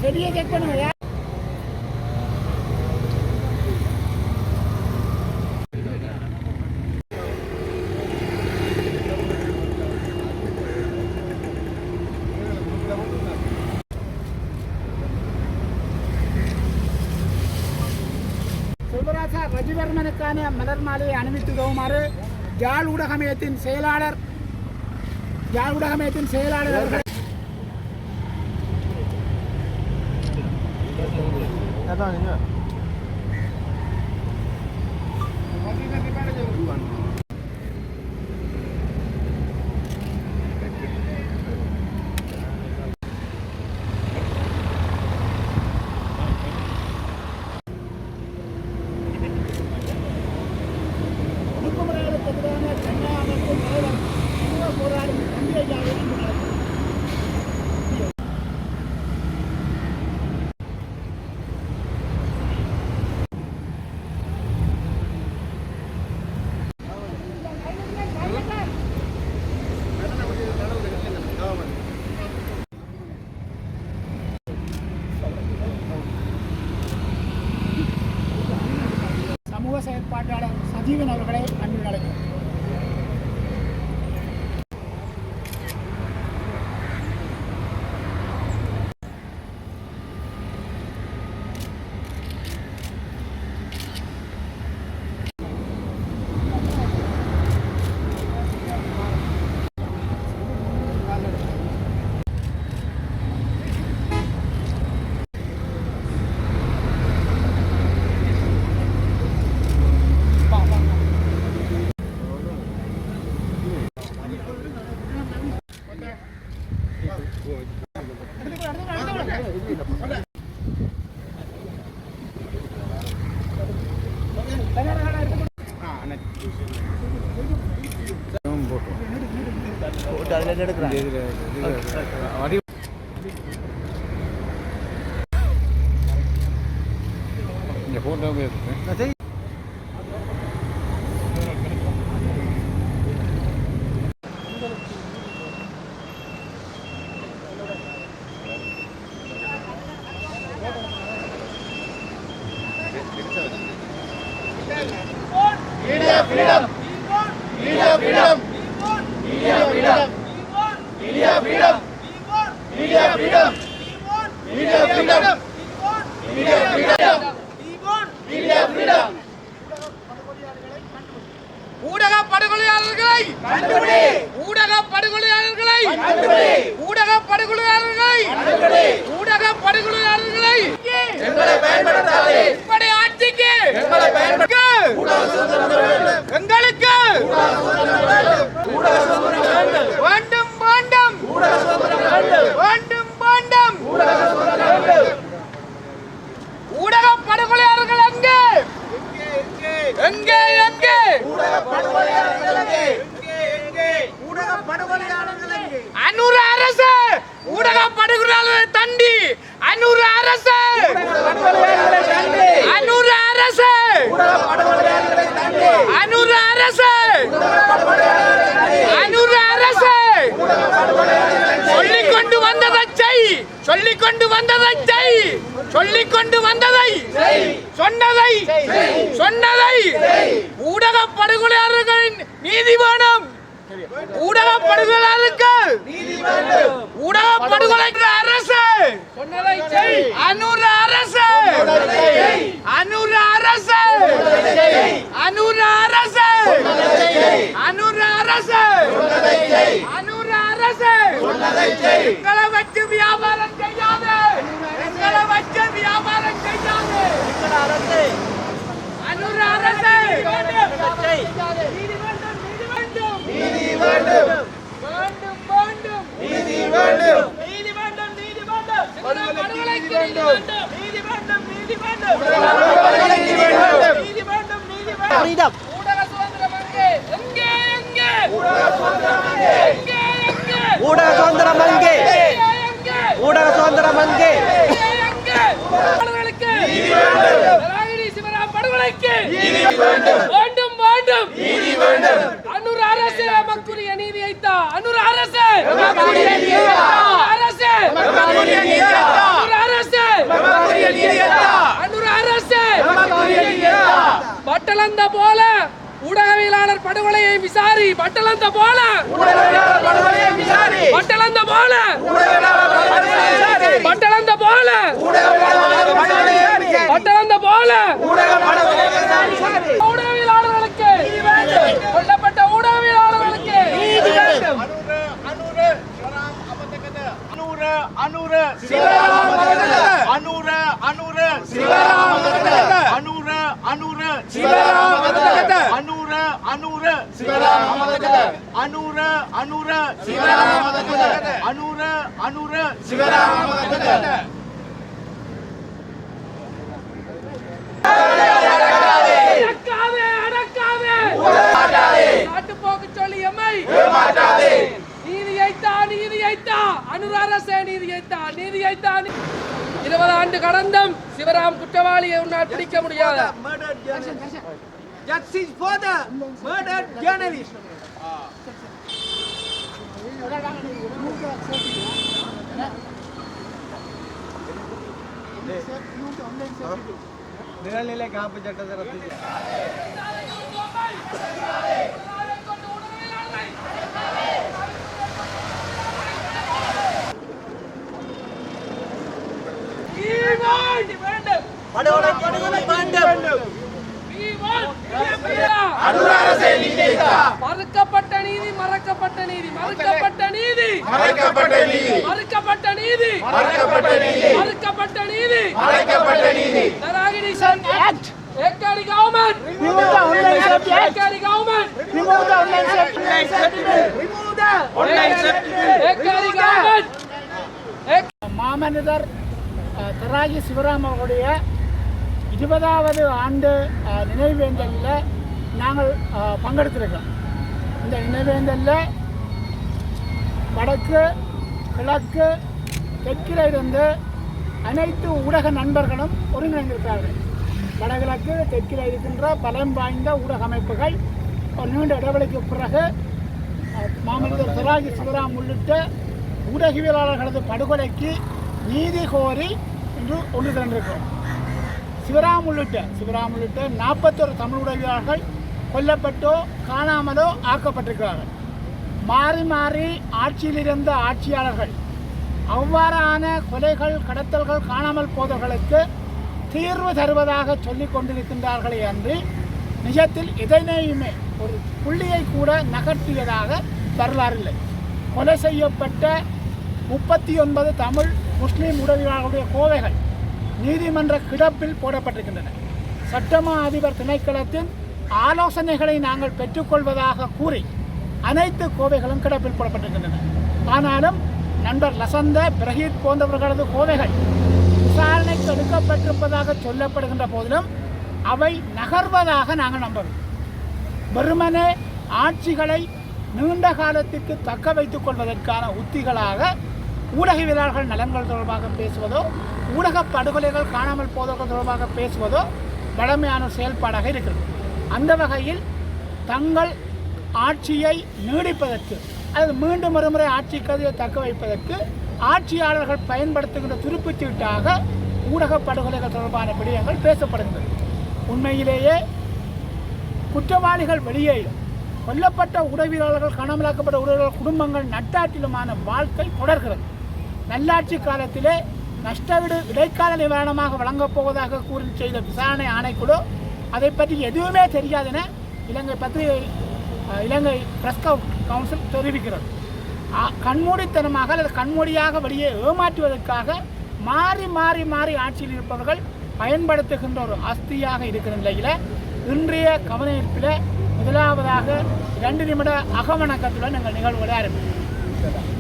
செடியை செக் பண்ணுங்க. செல்வராஜா ரஜிவர்மனுக்கான மலர் மாலையை அணிவித்து உதவுமாறு யாழ் ஊடக மையத்தின் செயலாளர் அவர்கள் சமூக செயற்பாட்டாளர் சஜீவன் அவர்களை அன்புடன் அழைக்கிறோம். ஊடக படுகொலையாளர்களை இப்படி ஆட்சிக்கு எங்களுக்கு வேண்டும் ஊடக படுகொலையாளர்கள் எங்கே அனூர் அரசு ஊடக படுகொலையாளர்களை தண்டி அனூர் அரசு சொல்லிக்கொண்டு வந்ததை சொன்னதை ஊடக படுகொலையாளர்களின் நீதி வேணும். ஊடக படுகொலையாளருக்கு ஊடக படுகொலை அரசு அனூர் அரசு எங்களை வச்சு வியாபாரம் செய்யாது அனூர் அரசு நீதி வேண்டும். ஊடக சுதந்திரம் அங்கே வேண்டும். அனூர் அரசு நமக்குரிய நீதியை தா. அனூர் அரசு பட்டளந்த போல ஊடகவியலாளர் படுகொலையை விசாரி. பட்டளந்த போல பட்டளந்த போல பட்டளந்த போல பட்டளந்த போல ஊடகவியலாளர்களுக்கு கொல்லப்பட்ட ஊடகவியலாளர்களுக்கு நாட்டுப்போக்கு சொல்லி எம்மை நீதியைத்தா அனுராரசே நீதியைத்தா 20 ஆண்டு கடந்தும் சிவராம் குற்றவாளியை உன்னால் பிடிக்க முடியாது. Justice for the murdered journalist. நிழல்நிலை காப்பு சட்டத்தை ரத்து செய்ய மறுக்கப்பட்ட நீதி மறக்கப்பட்ட நீதி மறுக்கப்பட்ட நீதி மறுக்கப்பட்ட நீதி மறுக்கப்பட்ட நீதி மறுக்கப்பட்ட நீதி மறுக்கப்பட்ட நீதி மறுக்கப்பட்ட நீதி Naragini Act Ekari government remove the online subject Ekari government remove the online certificate remove the online certificate Ekari government மாமனிதர் தராகி சிவராம் அவர்களுடைய 20வது ஆண்டு நினைவேந்தலில் நாங்கள் பங்கெடுத்திருக்கிறோம். இந்த நினைவேந்தலில் வடக்கு கிழக்கு தெற்கில் இருந்து அனைத்து ஊடக நண்பர்களும் ஒருங்கிணைந்திருக்கிறார்கள். வடகிழக்கு தெற்கில் இருக்கின்ற பலம் வாய்ந்த ஊடக அமைப்புகள் ஒரு நீண்ட இடைவெளிக்கு பிறகு மாமனிதர் தராகி சிவராம் உள்ளிட்ட ஊடகவியலாளர்களது படுகொலைக்கு நீதி கோரி இன்று ஒன்று திரண்டிருக்கிறோம். சிவராம் உள்ளிட்ட 41 தமிழ் ஊடகவியலாளர்கள் கொல்லப்பட்டோ காணாமலோ ஆக்கப்பட்டிருக்கிறார்கள். மாறி மாறி ஆட்சியில் இருந்த ஆட்சியாளர்கள் அவ்வாறான கொலைகள் கடத்தல்கள் காணாமல் போதல்களுக்கு தீர்வு தருவதாக சொல்லிக் கொண்டிருக்கின்றார்களே அன்றி நிஜத்தில் எதனையுமே ஒரு புள்ளியை கூட நகர்த்தியதாக வரலாறு இல்லை. கொலை செய்யப்பட்ட 39 தமிழ் முஸ்லீம் ஊடகவியலாளர்களுடைய கோவைகள் நீதிமன்ற கிடப்பில் போடப்பட்டிருக்கின்றன. சட்டமா அதிபர் திணைக்களத்தின் ஆலோசனைகளை நாங்கள் பெற்றுக்கொள்வதாக கூறி அனைத்து கோவைகளும் கிடப்பில் போடப்பட்டிருக்கின்றன. ஆனாலும் நண்பர் லசந்த பிரஹீத் போன்றவர்களது கோவைகள் விசாரணைக்கு எடுக்கப்பட்டிருப்பதாக சொல்லப்படுகின்ற போதிலும் அவை நகர்வதாக நாங்கள் நம்புகிறோம். வெறுமனே ஆட்சிகளை நீண்ட காலத்திற்கு தக்க வைத்துக் கொள்வதற்கான உத்திகளாக ஊடகவியலாளர்கள் நலன்கள் தொடர்பாக பேசுவதோ ஊடக படுகொலைகள் காணாமல் போதல்கள் தொடர்பாக பேசுவதோ வழமையான செயல்பாடாக இருக்கிறது. அந்த வகையில் தங்கள் ஆட்சியை நீடிப்பதற்கு அல்லது மீண்டும் ஒருமுறை ஆட்சி கதையை தக்க வைப்பதற்கு ஆட்சியாளர்கள் பயன்படுத்துகின்ற துருப்புச்சீட்டாக ஊடக படுகொலைகள் தொடர்பான விடயங்கள் பேசப்படுகின்றன. உண்மையிலேயே குற்றவாளிகள் வெளியேயும் கொல்லப்பட்ட ஊடகவியலாளர்கள் காணாமலாக்கப்பட்ட ஊடகவியலாளர் குடும்பங்கள் நட்டாற்றிலுமான வாழ்க்கை தொடர்கிறது. நல்லாட்சி காலத்திலே நஷ்டவீடு இடைக்கால நிவாரணமாக வழங்கப் போவதாக கூறி செய்த விசாரணை ஆணைக்குழு அதை பற்றி எதுவுமே தெரியாதென இலங்கை பிரஸ் கவுன்சில் தெரிவிக்கிறது. கண்மூடித்தனமாக அல்லது கண்மூடியாக வெளியே ஏமாற்றுவதற்காக மாறி மாறி மாறி ஆட்சியில் இருப்பவர்கள் பயன்படுத்துகின்ற ஒரு அஸ்தியாக இருக்கிற நிலையில் இன்றைய கவனஈர்ப்பில் முதலாவதாக 2 நிமிட அகவணக்கத்துடன் எங்கள் நிகழ்வுகளை ஆரம்பிக்கிறோம்.